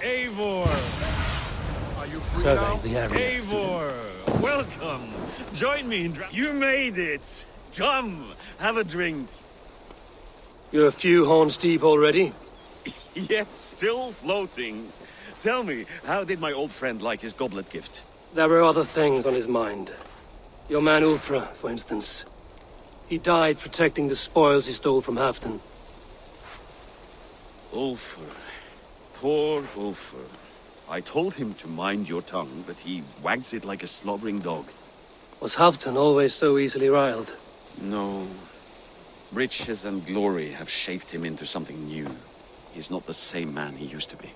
Eivor! Are you free now? Eivor! Welcome! Join me in You made it! Come, have a drink. You're a few horns deep already? Yet still floating. Tell me, how did my old friend like his goblet gift? There were other things on his mind. Your man Ulfra, for instance. He died protecting the spoils he stole from Halfdan. Ulfr. Poor Ulfr. I told him to mind your tongue, but he wags it like a slobbering dog. Was Halfdan always so easily riled? No. Riches and glory have shaped him into something new. He's not the same man he used to be.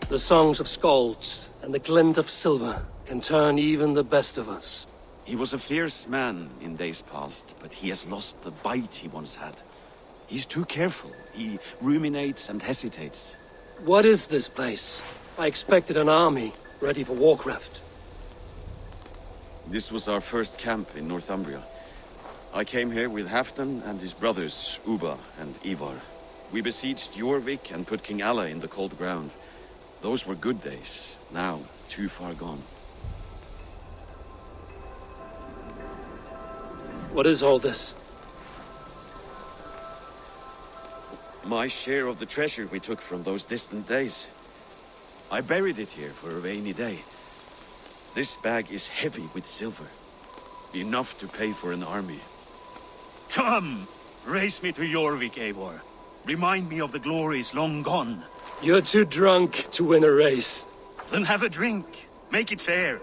The songs of skalds and the glint of silver can turn even the best of us. He was a fierce man in days past, but he has lost the bite he once had. He's too careful. He ruminates and hesitates. What is this place? I expected an army, ready for warcraft. This was our first camp in Northumbria. I came here with Halfdan and his brothers, Ubba and Ivar. We besieged Jorvik and put King Alla in the cold ground. Those were good days, now too far gone. What is all this? My share of the treasure we took from those distant days. I buried it here for a rainy day. This bag is heavy with silver. Enough to pay for an army. Come! Race me to Jorvik, Eivor. Remind me of the glories long gone. You're too drunk to win a race. Then have a drink. Make it fair.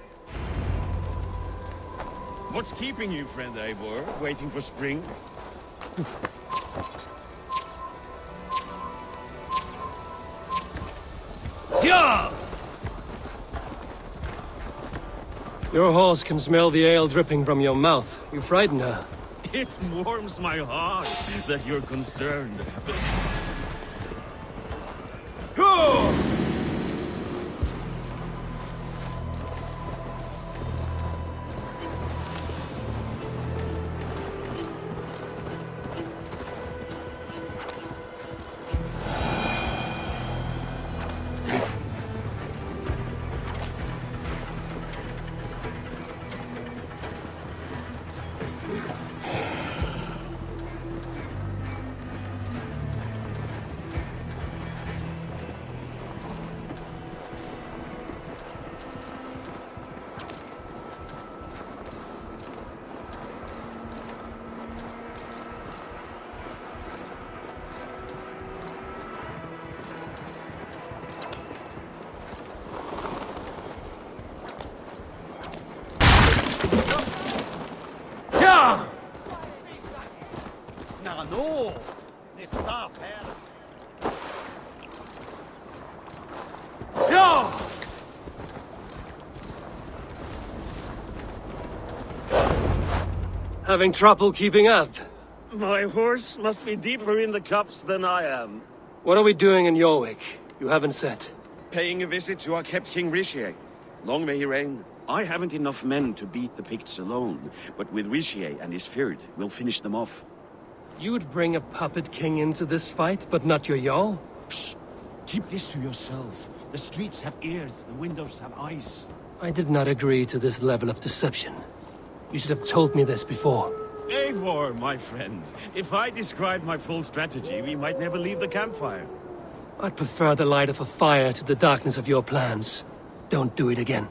What's keeping you, friend Eivor? Waiting for spring? Yeah! Your horse can smell the ale dripping from your mouth. You frightened her. It warms my heart that you're concerned. Go! No! Det staff här! Yeah! Having trouble keeping up? My horse must be deeper in the cups than I am. What are we doing in Jorvik? You haven't said. Paying a visit to our kept King Rishi. Long may he reign. I haven't enough men to beat the Picts alone, but with Rishi and his Fjord, we'll finish them off. You would bring a puppet king into this fight, but not your Jarl? Psst. Keep this to yourself. The streets have ears, the windows have eyes. I did not agree to this level of deception. You should have told me this before. Eivor, my friend. If I described my full strategy, we might never leave the campfire. I'd prefer the light of a fire to the darkness of your plans. Don't do it again.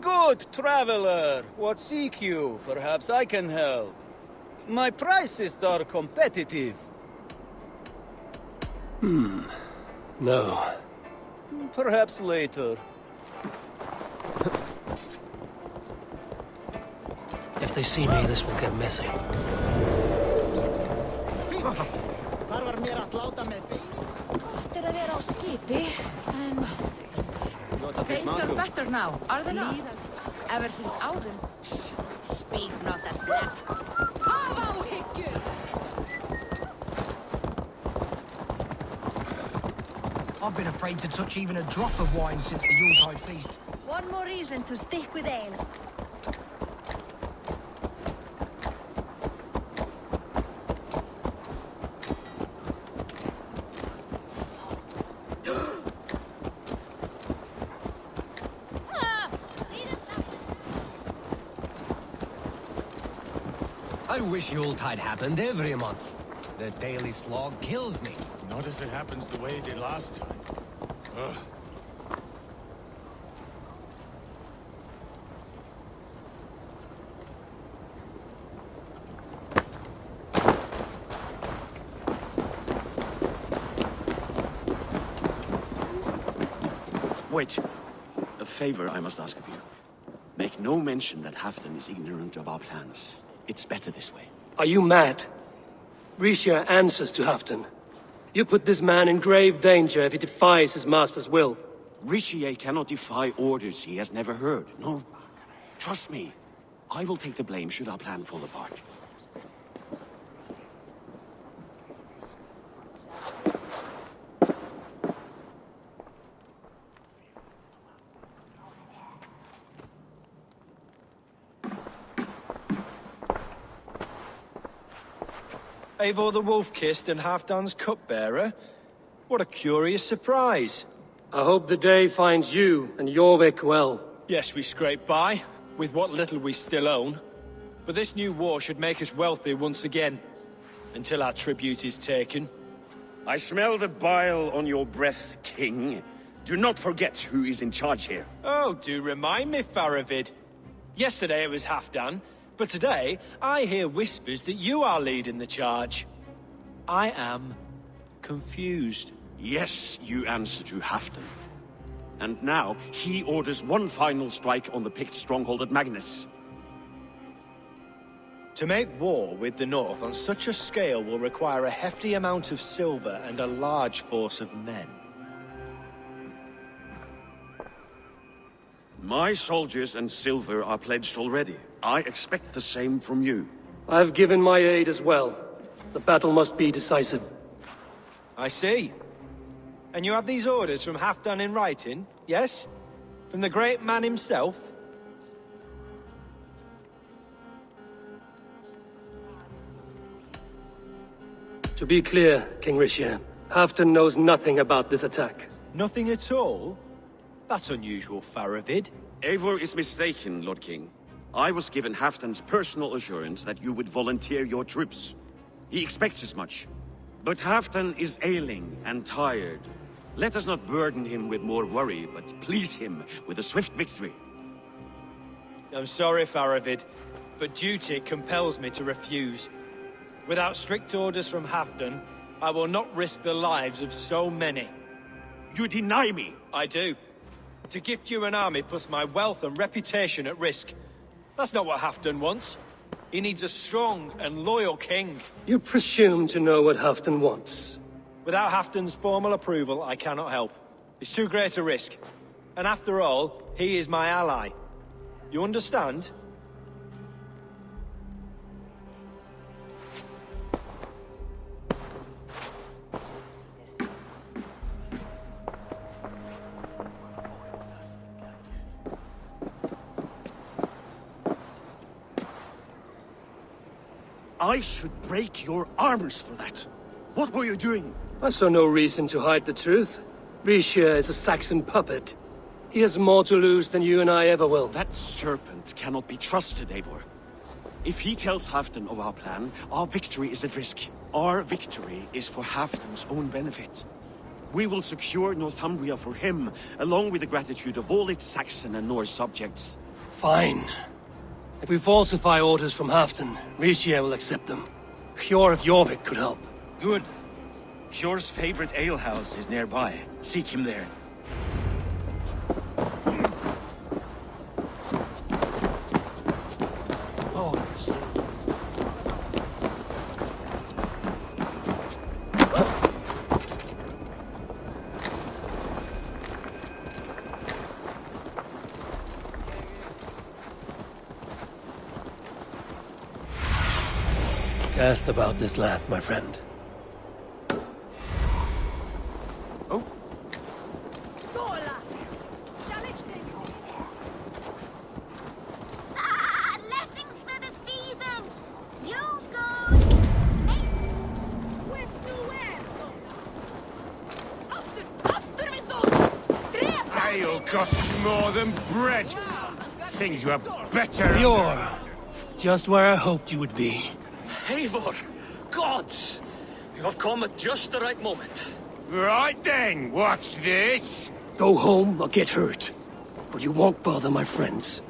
Good traveler, what seek you? Perhaps I can help. My prices are competitive. No. Perhaps later. If they see me, this will get messy. Gott að vera á skipi, en things are better now, are they not? Ever since Odin. Speak not that black. I've been afraid to touch even a drop of wine since the Yuletide feast. One more reason to stick with ale. I wish Yuletide happened every month. The daily slog kills me. Not if it happens the way it did last time. Ugh. Wait. A favor I must ask of you. Make no mention that Halfdan is ignorant of our plans. It's better this way. Are you mad? Risha answers to Halfdan. You put this man in grave danger if he defies his master's will. Rishi cannot defy orders he has never heard. No. Trust me. I will take the blame should our plan fall apart. Eivor the Wolf-Kissed and Halfdan's cupbearer? What a curious surprise. I hope the day finds you and Jorvik well. Yes, we scrape by, with what little we still own. But this new war should make us wealthy once again. Until our tribute is taken. I smell the bile on your breath, King. Do not forget who is in charge here. Oh, do remind me, Faravid. Yesterday it was Halfdan, but today I hear whispers that you are leading the charge. I am confused. Yes, you answer to Halfdan. And now he orders one final strike on the Pict stronghold at Magnus. To make war with the North on such a scale will require a hefty amount of silver and a large force of men. My soldiers and silver are pledged already. I expect the same from you. I've given my aid as well. The battle must be decisive. I see. And you have these orders from Halfdan in writing, yes? From the great man himself? To be clear, King Risha, Halfdan knows nothing about this attack. Nothing at all? That's unusual, Faravid. Eivor is mistaken, Lord King. I was given Halfdan's personal assurance that you would volunteer your troops. He expects as much. But Halfdan is ailing and tired. Let us not burden him with more worry, but please him with a swift victory. I'm sorry, Faravid, but duty compels me to refuse. Without strict orders from Halfdan, I will not risk the lives of so many. You deny me! I do. To gift you an army puts my wealth and reputation at risk. That's not what Halfdan wants. He needs a strong and loyal king. You presume to know what Halfdan wants. Without Halfdan's formal approval, I cannot help. It's too great a risk. And after all, he is my ally. You understand? I should break your arms for that. What were you doing? I saw no reason to hide the truth. Risha is a Saxon puppet. He has more to lose than you and I ever will. That serpent cannot be trusted, Eivor. If he tells Halfdan of our plan, our victory is at risk. Our victory is for Halfdan's own benefit. We will secure Northumbria for him, along with the gratitude of all its Saxon and Norse subjects. Fine. If we falsify orders from Halfdan, Risha will accept them. Hjor of Jorvik could help. Good. Hjor's favorite alehouse is nearby. Seek him there. Cast about this land, my friend. Blessings for the season! You go! Ale costs more than bread. Things you are better. You're just where I hoped you would be. Eivor! Gods! You have come at just the right moment. Right then, what's this? Go home or get hurt. But you won't bother my friends.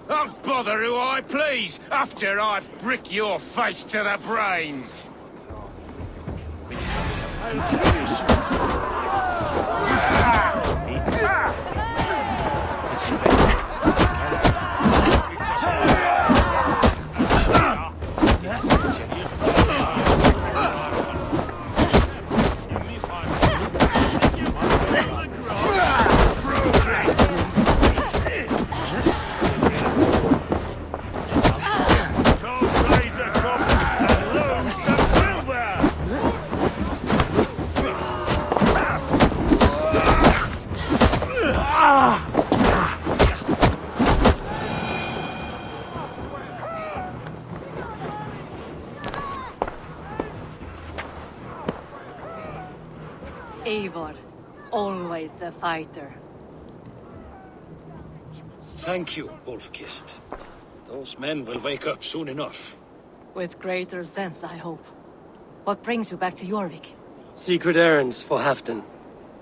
I'll bother who I please, after I brick your face to the brains. Eivor, always the fighter. Thank you, Wolf-Kissed. Those men will wake up soon enough. With greater sense, I hope. What brings you back to Jorvik? Secret errands for Halfdan.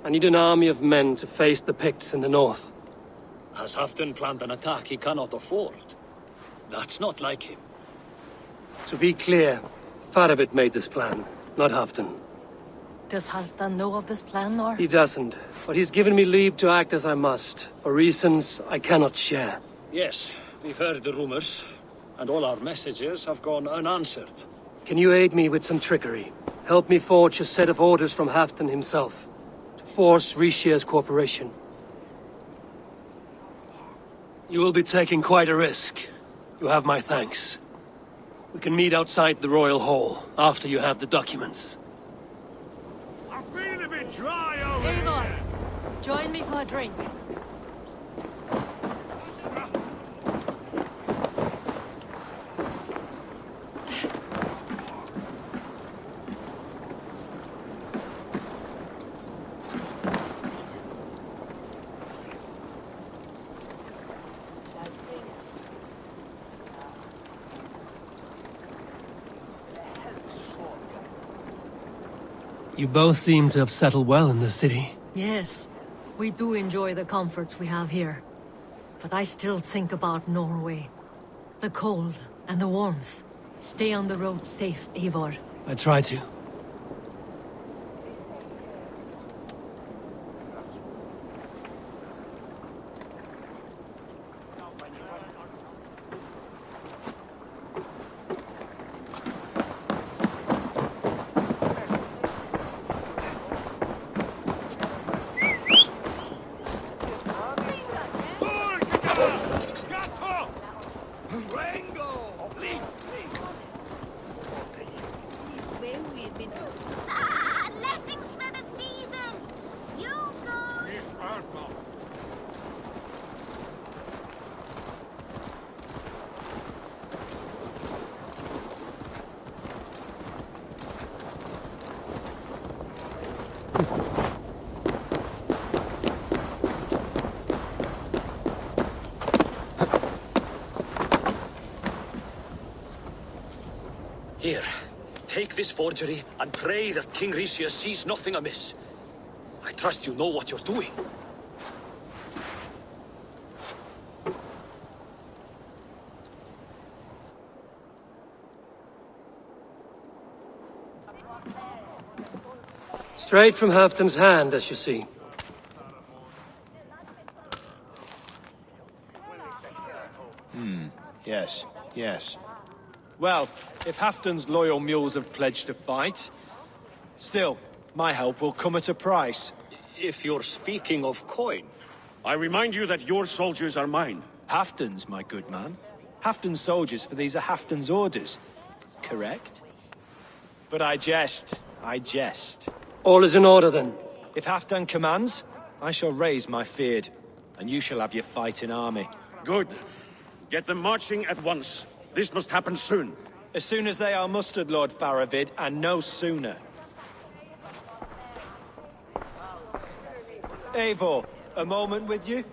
I need an army of men to face the Picts in the north. Has Halfdan planned an attack he cannot afford? That's not like him. To be clear, Faravit made this plan, not Halfdan. Does Halfdan know of this plan, or? He doesn't, but he's given me leave to act as I must, for reasons I cannot share. Yes, we've heard the rumors, and all our messages have gone unanswered. Can you aid me with some trickery? Help me forge a set of orders from Halfdan himself, to force Rishia's cooperation. You will be taking quite a risk. You have my thanks. We can meet outside the Royal Hall, after you have the documents. I'm feeling a bit dry over Eivor, join me for a drink. You both seem to have settled well in the city. Yes, we do enjoy the comforts we have here. But I still think about Norway. The cold and the warmth. Stay on the road safe, Eivor. I try to. Blessings for the season! You go! Here, take this forgery and pray that King Rishia sees nothing amiss. I trust you know what you're doing. Straight from Halfdan's hand, as you see. Yes, yes. Well, if Halfdan's loyal mules have pledged to fight, still, my help will come at a price. If you're speaking of coin, I remind you that your soldiers are mine. Halfdan's, my good man. Halfdan's soldiers, for these are Halfdan's orders. Correct? But I jest. I jest. All is in order then. If Halfdan commands, I shall raise my feared, and you shall have your fighting army. Good. Get them marching at once. This must happen soon. As soon as they are mustered, Lord Faravid, and no sooner. Eivor, a moment with you?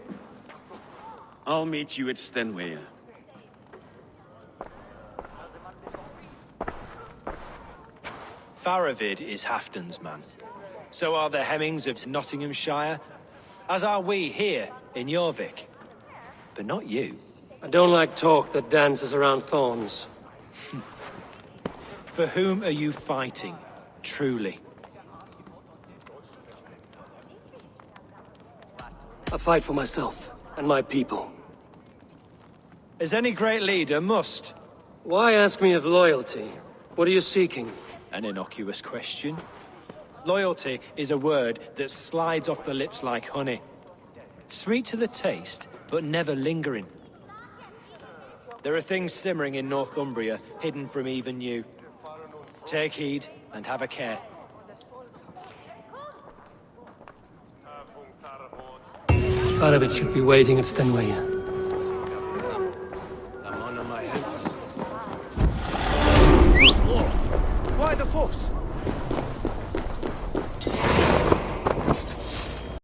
I'll meet you at Stenway. Faravid is Halfdan's man. So are the Hemmings of Nottinghamshire, as are we here in Jorvik. But not you. I don't like talk that dances around thorns. For whom are you fighting, truly? I fight for myself and my people. As any great leader must. Why ask me of loyalty? What are you seeking? An innocuous question. Loyalty is a word that slides off the lips like honey. Sweet to the taste, but never lingering. There are things simmering in Northumbria, hidden from even you. Take heed, and have a care. Faravid should be waiting at Stenway.